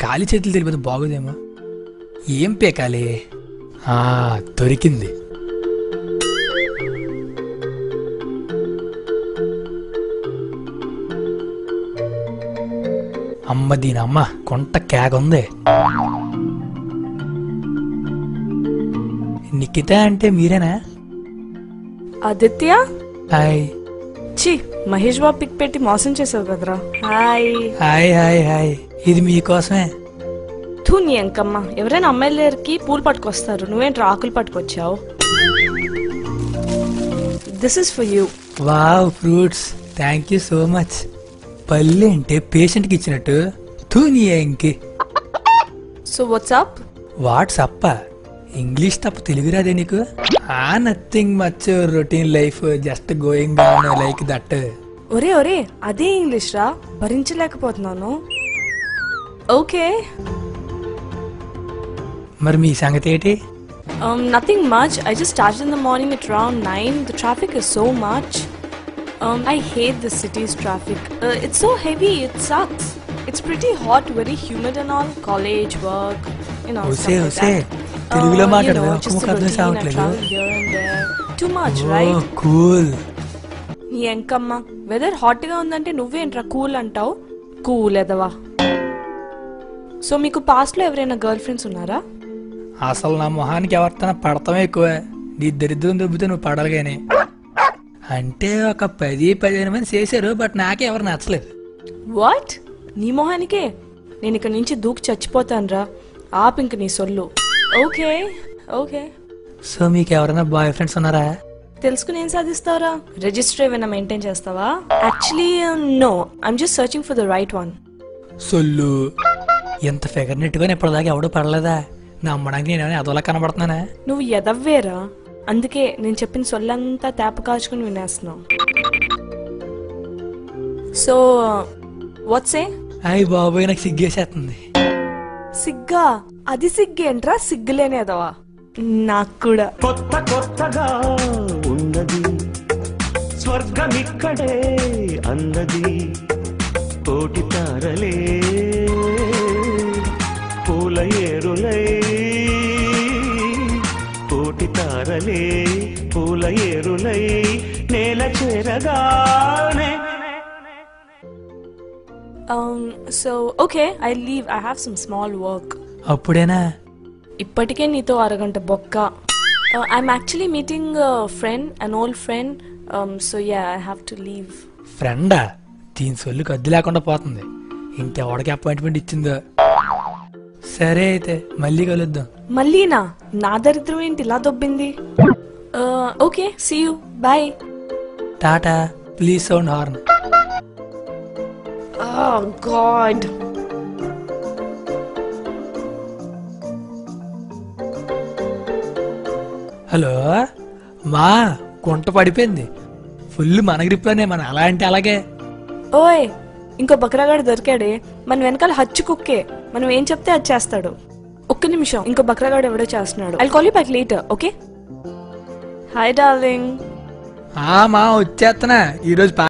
ఖాళీ చేతులు తెలిపోతే బాగోదేమో. ఏం పేకాలి? దొరికింది. అమ్మ దీనమ్మ కొంట కేక ఉంది. నిఖిత అంటే మీరేనా? ఆదిత్య? హాయ్. చి, మహేష్ బాబు పిక్ పెట్టి మోసం చేసావు కదరా. Hi hi hi hi. ఇది మీకోసమే. నీ అంకమ్మ, ఎవరైనా అమ్మాయిల దగ్గరికి పూలు పట్టుకొస్తారు, నువ్వేంటి ఆకులు పట్టుకొచ్చావు? This is for you. Wow, fruits. Thank you so much. పల్లె అంటే పేషెంట్కి ఇచ్చినట్టు. నీ ఇంకి. So WhatsApp? వాట్సప్? ఇంగ్లీష్ తప్ప తెలుగు రాదే నీకు? Nothing much, routine life, just going on like that. ఒరే ఒరే, అదే ఇంగ్లీష్ రా, భరించలేకపోతున్నాను. ఓకే. మరి మీ సంగతి ఏంటి? Nothing much. I just started in the morning at around 9. The traffic is so much. I hate the city's traffic. It's so heavy. It sucks. It's pretty hot, very humid and all. College, work, stuff like that. తెలుగులో మాట్లాడదు. Just the routine. I travel here and there. Too much, right? Cool. నీ ఎంకమ్మ, weather hot గా ఉందంటే నువ్వేంట్రా cool అంటావు? Cool ఎదవా. So మీకు past లో ఎవరైనా గర్ల్ ఫ్రెండ్స్ ఉన్నారా? అసలు నా మొహానికి ఎవరితోనా పడతామే ఎక్కువ. నీ దరిద్రం దొబ్బితే నువ్వు పడాలిగానే. అంటే ఒక 10-15 మంది చేశారు, బట్ నాకే ఎవరు నచ్చలేదు. వాట్? నీ మొహానికే? నేను ఇక్కడ నుంచి దూకి చచ్చిపోతాను రా. ఆపింక నీ సొల్లు. Okay okay. సో మీకు ఎవరైనా బాయ్ ఫ్రెండ్స్ ఉన్నారా? తెలుసుకుని ఏం సాధిస్తావురా? రిజిస్టర్ ఏమైనా మెయింటైన్ చేస్తావా? Actually no, I'm just searching for the right one. సొల్లు. ఎంత ఫిగర్ నెట్టుగా ఇప్పటిదాకా ఎవడో పడలేదా? నమ్మడానికి నేను అదోలా కనబడుతున్నానా? నువ్వు ఎదవ్వేరా, అందుకే నేను చెప్పిన సొల్లంతా తేప కాచుకుని వినేస్తున్నావు. సో వాట్సే? అయ్యి బాబోయ్, నాకు సిగ్గేసేస్తుంది. సిగ్గా? అది సిగ్గేంట్రా, సిగ్గులేనేదవా. నాకు కూడా. కొత్త కొత్తగా ఉన్నది స్వర్గం ఇక్కడే అన్నది. కోటి తారలే పూల ఏరులై, కోటి తారలే పూల ఏరులై నేల చేరగానే. So okay, I leave. I have some small work. అప్పుడేనా? ఇప్పటికే నీతో అరగంట బొక్క. I'm actually meeting friend, an old friend. So yeah, I have to leave. ఫ్రెండా? దీని సొల్లుకి అద్దు లేకుండా పోతుంది. ఇంకెవడికి అపాయింట్మెంట్ ఇచ్చిందో. సరే అయితే మళ్ళీ కలుద్దాం. మళ్ళీనా? నా దరిద్రం ఏంటి ఇలా దొబ్బింది? Okay, see you, bye. Tata. Please sound horn. Oh God. Hello మా, గుంట పడిపోయింది. ఫుల్ మన గ్రిప్లోనే. మన అలా అంటే అలాగే. ఓయ్, ఇంకో బక్రాగాడు దొరికాడే. మన వెనకాల హచ్చు కుక్కే. మనం ఏం చెప్తే అది చేస్తాడు. ఒక్క నిమిషం, ఇంకో బక్రాగాడు ఎవడో చేస్తున్నాడు. I'll call you back later, okay? Hi darling. మా వచ్చేస్తున్నా ఈరోజు.